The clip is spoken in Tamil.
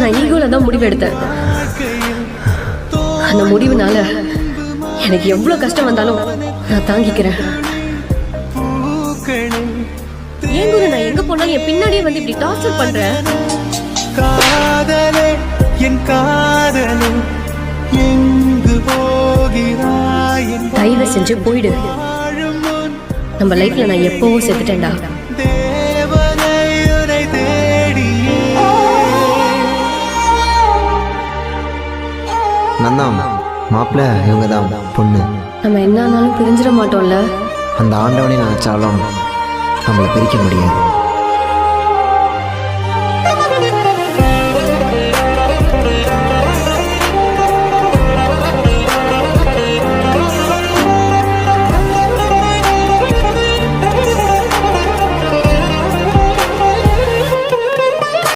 நான் ஈகோல தான் முடிவு எடுத்தேன். அந்த முடிவுனால எனக்கு எவ்வளவு கஷ்டம் வந்தாலும் நான் தாங்கிக்கிறேன். ஏன் குரு நான் எங்க போனா என் பின்னாடியே வந்து இப்படி டார்ச்சர் பண்றேன்? காதலே என் காதலே எங்கு போகிறாய்? தயவு செஞ்சு போயிடு. நம்ம லைஃப்ல நான் எப்பவும் செத்துட்டேன்டா. நான் தான் மாப்பிள்ள, இவங்க தான் பொண்ணு. நம்ம என்ன ஆனாலும் பிரிஞ்சிட மாட்டோம்ல. அந்த ஆண்டவனை நினைச்சாலும் நம்மளை பிரிக்க முடியாது.